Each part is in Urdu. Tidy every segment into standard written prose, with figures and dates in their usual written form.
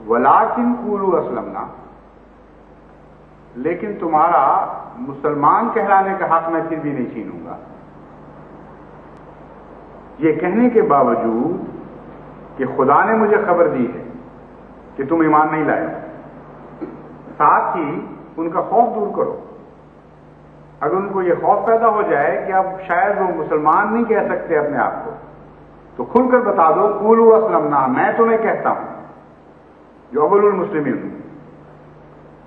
ولیکن قولوا اسلمنا، لیکن تمہارا مسلمان کہلانے کا حق میں پھر بھی نہیں چھینوں گا. یہ کہنے کے باوجود کہ خدا نے مجھے خبر دی ہے کہ تم ایمان نہیں لائے، ساتھ ہی ان کا خوف دور کرو. اگر ان کو یہ خوف پیدا ہو جائے کہ اب شاید وہ مسلمان نہیں کہہ سکتے اپنے آپ کو، تو کھل کر بتا دو قولوا اسلمنا، میں تمہیں کہتا ہوں جو اول المسلمین ہوں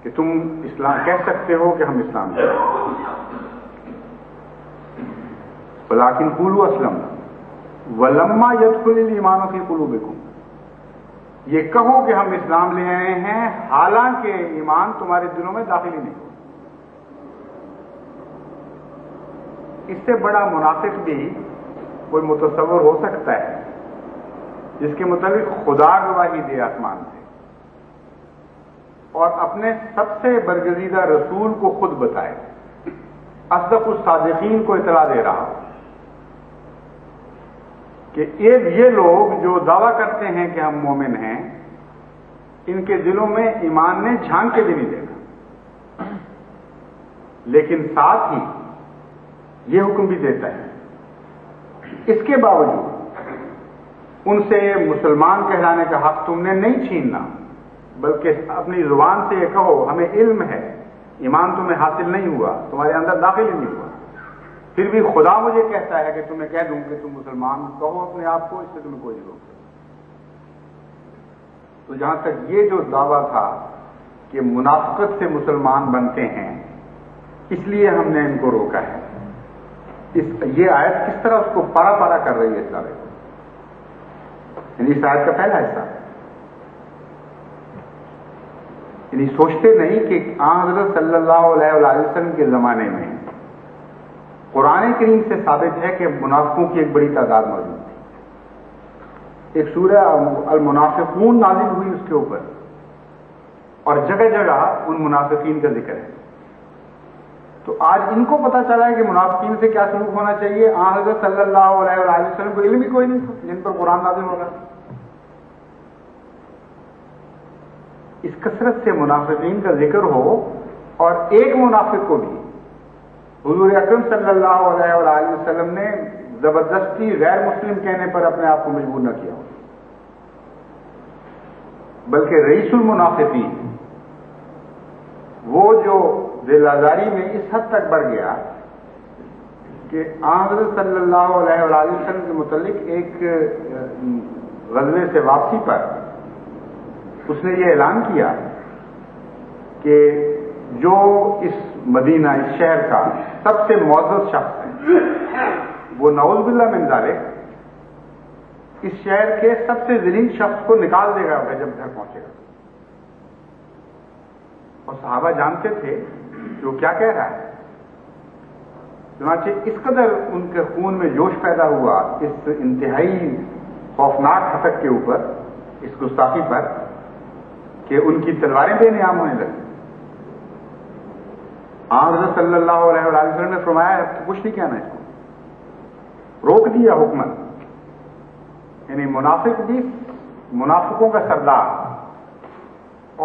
کہ تم اسلام کہہ سکتے ہو کہ ہم اسلام لائے. ولیکن قولوا اسلمنا ولما يدخل الایمان فی قلوبکم، یہ کہو کہ ہم اسلام لے آئے ہیں حالانکہ ایمان تمہارے دلوں میں داخل ہی نہیں ہو. اس سے بڑا منافق بھی کوئی متصور ہو سکتا ہے جس کے مطابق خدا گواہی دے آسمان سے اور اپنے سب سے برگزیدہ رسول کو خود بتائے، اصدق الصادقین کو اطلاع دے رہا کہ یہ لوگ جو دعویٰ کرتے ہیں کہ ہم مومن ہیں، ان کے دلوں میں ایمان نے جھانک کے بھی نہیں دیکھا، لیکن ساتھ ہی یہ حکم بھی دیتا ہے اس کے باوجود ان سے مسلمان کہلانے کا حق تم نے نہیں چھیننا، بلکہ اپنی زبان سے یہ کہو ہمیں علم ہے ایمان تمہیں حاصل نہیں ہوا، تمہارے اندر داخل ہی نہیں ہوا، پھر بھی خدا مجھے کہتا ہے کہ تمہیں کہہ دوں کہ تم مسلمان کہو اپنے آپ کو، اس سے تمہیں کوئی ضرورت نہیں. تو جہاں تک یہ جو دعویٰ تھا کہ منافقت سے مسلمان بنتے ہیں اس لیے ہم نے ان کو روکا ہے، یہ آیت کس طرح اس کو پارا پارا کر رہی ہے اس سارے کو. یعنی اس آیت کا پہلا حصہ، یعنی سوچتے نہیں کہ حضرت صلی اللہ علیہ وسلم کے زمانے میں قرآن کریم سے ثابت ہے کہ منافقوں کی ایک بڑی تعداد موجود تھی. ایک سورہ المنافقون نازل ہوئی اس کے اوپر، اور جگہ جگہ ان منافقین کا ذکر ہے. تو آج ان کو پتا چلا ہے کہ منافقین سے کیا سلوک ہونا چاہیے. حضرت صلی اللہ علیہ وسلم کو علم ہی کوئی نہیں تھا جن پر قرآن نازل ہوگا. اس کثرت سے منافقین کا ذکر ہو اور ایک منافق کو بھی حضور اکرم صلی اللہ علیہ وسلم نے زبردستی غیر مسلم کہنے پر اپنے آپ کو مجبور نہ کیا، بلکہ رئیس المنافقین وہ جو دل آزاری میں اس حد تک بڑھ گیا کہ حضرت صلی اللہ علیہ وسلم کے متعلق ایک غزوے سے واپسی پر اس نے یہ اعلان کیا کہ جو اس مدینہ اس شہر کا سب سے معزز شخص ہے وہ نعوذ باللہ من ذالک اس شہر کے سب سے ذلیل شخص کو نکال دے گا جب گھر پہنچے گا. اور صحابہ جانتے تھے کہ وہ کیا کہہ رہا ہے. چنانچہ اس قدر ان کے خون میں جوش پیدا ہوا اس انتہائی خوفناک ہتک کے اوپر، اس گستاخی پر، کہ ان کی تلواریں بے نیام ہونے لگی. حضرت صلی اللہ علیہ وسلم نے فرمایا کہ کچھ نہیں کہنا اس کو، روک دیا حکمت. یعنی منافق بھی منافقوں کا سردار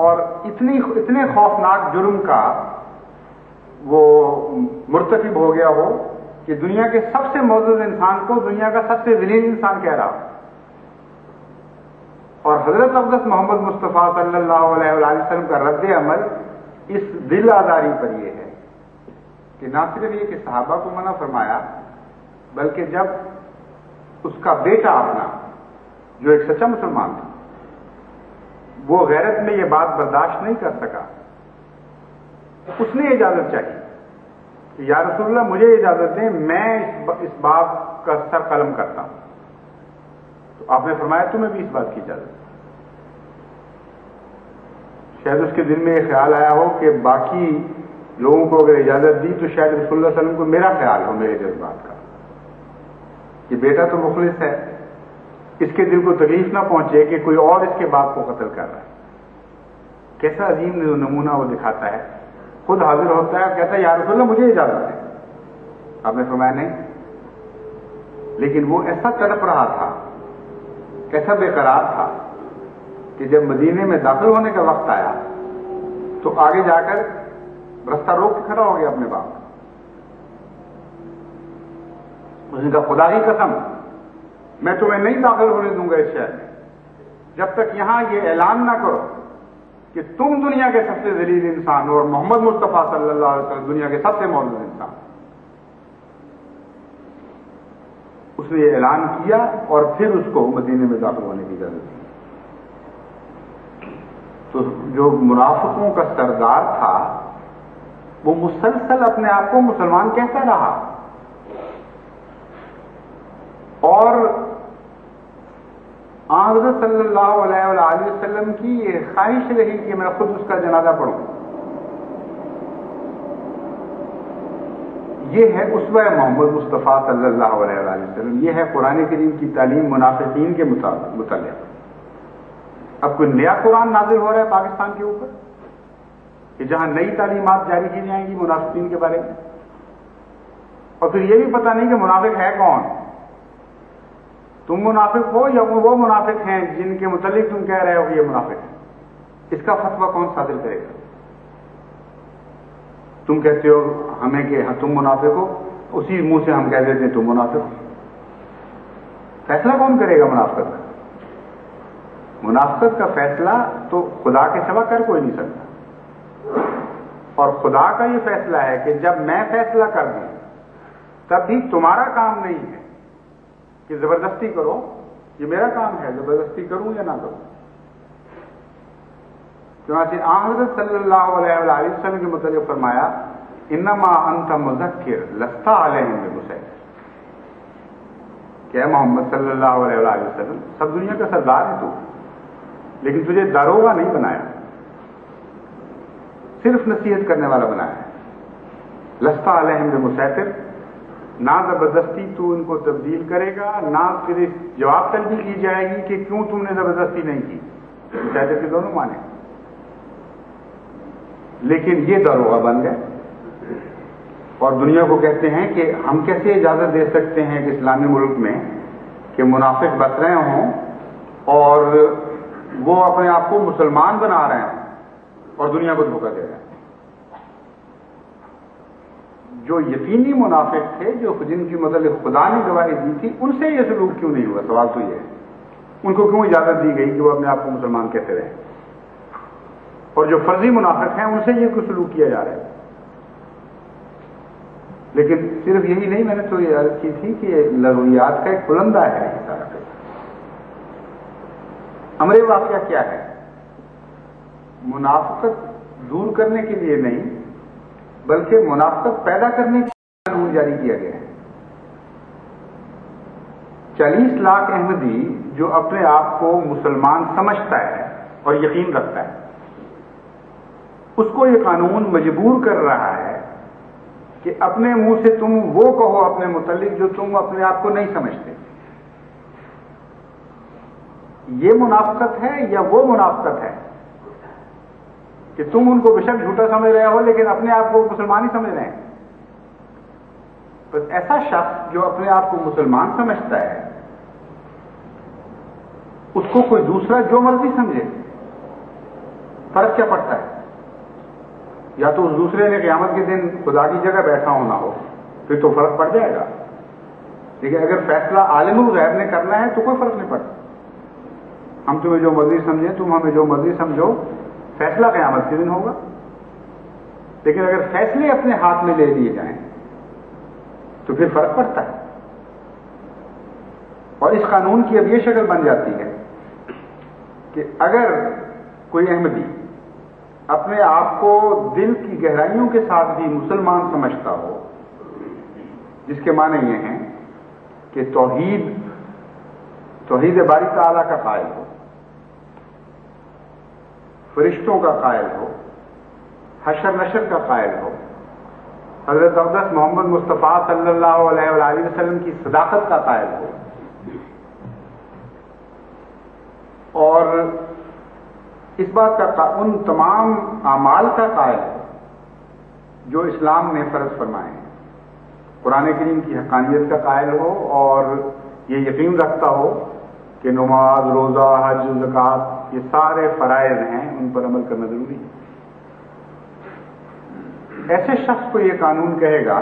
اور اتنے خوفناک جرم کا وہ مرتکب ہو گیا ہو کہ دنیا کے سب سے معزز انسان کو دنیا کا سب سے ذلیل انسان کہہ رہا. اور حضرت اقدس محمد مصطفیٰ صلی اللہ علیہ وسلم کا رد عمل اس دل آزاری پر یہ ہے کہ نہ صرف یہ کہ صحابہ کو منع فرمایا، بلکہ جب اس کا بیٹا اپنا جو ایک سچا مسلمان تھا وہ غیرت میں یہ بات برداشت نہیں کر سکا، اس نے اجازت چاہی کہ یا رسول اللہ مجھے اجازت دیں میں اس بات کا سر قلم کرتا ہوں. تو آپ نے فرمایا تمہیں بھی اس بات کی اجازت. شاید اس کے دل میں یہ خیال آیا ہو کہ باقی لوگوں کو اگر اجازت دی تو شاید رسول اللہ صلی اللہ علیہ وسلم کو میرا خیال ہو میرے جذبات کا. یہ بیٹا تو مخلص ہے، اس کے دل کو تکلیف نہ پہنچے کہ کوئی اور اس کے باپ کو قتل کر رہا ہے. کیسا عظیم نمونہ وہ دکھاتا ہے. خود حاضر ہوتا ہے اور کہتا ہے یا رسول اللہ مجھے اجازت ہے. آپ نے فرمایا نہیں. لیکن وہ ایسا تڑپ رہا تھا، ایسا بے قرار تھا کہ جب مدینے میں داخل ہونے کا وقت آیا تو آگے جا کر رستہ روک کے کھڑا ہو گیا اپنے باپ. اس نے کہا خدا کی قسم میں تمہیں نہیں داخل ہونے دوں گا اس شہر میں جب تک یہاں یہ اعلان نہ کرو کہ تم دنیا کے سب سے ذلیل انسان ہو اور محمد مصطفیٰ صلی اللہ علیہ وسلم دنیا کے سب سے معزز انسان. اس نے یہ اعلان کیا اور پھر اس کو مدینے میں داخل ہونے کی اجازت دی. تو جو منافقوں کا سردار تھا وہ مسلسل اپنے آپ کو مسلمان کہتا رہا اور حضرت صلی اللہ علیہ وآلہ وسلم کی یہ خواہش رہی کہ میں خود اس کا جنازہ پڑھوں. یہ ہے اسوہ محمد مصطفیٰ صلی اللہ علیہ وآلہ وسلم. یہ ہے قرآن کریم کی تعلیم منافقین کے متعلق. اب کوئی نیا قرآن نازل ہو رہا ہے پاکستان کے اوپر کہ جہاں نئی تعلیمات جاری کی جائیں گی منافقین کے بارے میں, اور پھر یہ بھی پتہ نہیں کہ منافق ہے کون. تم منافق ہو یا وہ منافق ہیں جن کے متعلق تم کہہ رہے ہو کہ یہ منافق ہیں. اس کا فتویٰ کون صادر کرے گا؟ تم کہتے ہو ہمیں کہ تم منافق ہو, اسی منہ سے ہم کہہ دیتے ہیں تم منافق ہو. فیصلہ کون کرے گا منافقت کا؟ منافقت کا فیصلہ تو خدا کے سوا کر کوئی نہیں سکتا. اور خدا کا یہ فیصلہ ہے کہ جب میں فیصلہ کر دوں تب بھی تمہارا کام نہیں ہے کہ زبردستی کرو. یہ میرا کام ہے زبردستی کروں یا نہ کروں. چنانچہ حضرت صلی اللہ علیہ وآلہ وسلم کے متعلق فرمایا انما انت مذکر لست علیہم بمسیطر. کہ اے محمد صلی اللہ علیہ وآلہ وسلم سب دنیا کا سردار ہے تو, لیکن تجھے داروغہ نہیں بنایا, صرف نصیحت کرنے والا بنایا ہے. لست علیہم بمسیطر, نہ زبردستی تو ان کو تبدیل کرے گا, نہ پھر جواب طلبی کی جائے گی کہ کیوں تم نے زبردستی نہیں کی. مسیطر کے دونوں معنی. لیکن یہ داروغہ بن گئے اور دنیا کو کہتے ہیں کہ ہم کیسے اجازت دے سکتے ہیں کہ اسلامی ملک میں کہ منافق بس رہے ہوں اور وہ اپنے آپ کو مسلمان بنا رہے ہیں اور دنیا کو دھوکہ دے رہے ہیں. جو یقینی منافق تھے, جو جن کی متعلق خدا نے گواہی دی تھی, ان سے یہ سلوک کیوں نہیں ہوا؟ سوال تو یہ ہے ان کو کیوں اجازت دی گئی کہ وہ اپنے آپ کو مسلمان کہتے رہیں؟ اور جو فرضی منافق ہیں ان سے یہ کچھ سلوک کیا جا رہا ہے. لیکن صرف یہی نہیں, میں نے تو یہ عرض کی تھی کہ لغویات کا ایک پلندہ ہے یہ سارا. امر واقعہ کیا ہے؟ منافقت دور کرنے کے لیے نہیں بلکہ منافقت پیدا کرنے کے لیے قانون جاری کیا گیا ہے. 40 لاکھ احمدی جو اپنے آپ کو مسلمان سمجھتا ہے اور یقین رکھتا ہے, اس کو یہ قانون مجبور کر رہا ہے کہ اپنے منہ سے تم وہ کہو اپنے متعلق جو تم اپنے آپ کو نہیں سمجھتے. یہ منافقت ہے یا وہ منافقت ہے کہ تم ان کو بے شک جھوٹا سمجھ رہے ہو لیکن اپنے آپ کو مسلمان ہی سمجھ رہے ہیں؟ بس ایسا شخص جو اپنے آپ کو مسلمان سمجھتا ہے اس کو کوئی دوسرا جو مرضی سمجھے, فرق کیا پڑتا ہے؟ یا تو اس دوسرے نے قیامت کے دن خدا کی جگہ بیٹھا ہونا ہو, پھر تو فرق پڑ جائے گا. لیکن اگر فیصلہ عالم الغیب نے کرنا ہے تو کوئی فرق نہیں پڑتا. ہم تمہیں جو مرضی سمجھیں, تم ہمیں جو مرضی سمجھو, فیصلہ قیامت کے دن ہوگا. لیکن اگر فیصلے اپنے ہاتھ میں لے لیے جائیں تو پھر فرق پڑتا ہے. اور اس قانون کی اب یہ شکل بن جاتی ہے کہ اگر کوئی احمدی اپنے آپ کو دل کی گہرائیوں کے ساتھ بھی مسلمان سمجھتا ہو, جس کے معنی یہ ہیں کہ توحید باری تعالیٰ کا قائل ہو, فرشتوں کا قائل ہو, حشر نشر کا قائل ہو, حضرت اقدس محمد مصطفیٰ صلی اللہ علیہ وآلہ وسلم کی صداقت کا قائل ہو, اور اس بات کا ان تمام اعمال کا قائل ہو جو اسلام نے فرض فرمائے ہیں, قرآن کریم کی حقانیت کا قائل ہو, اور یہ یقین رکھتا ہو کہ نماز, روزہ, حج, زکوٰۃ یہ سارے فرائض ہیں، ان پر عمل کرنا ضروری ہے۔ ایسے شخص کو یہ قانون کہے گا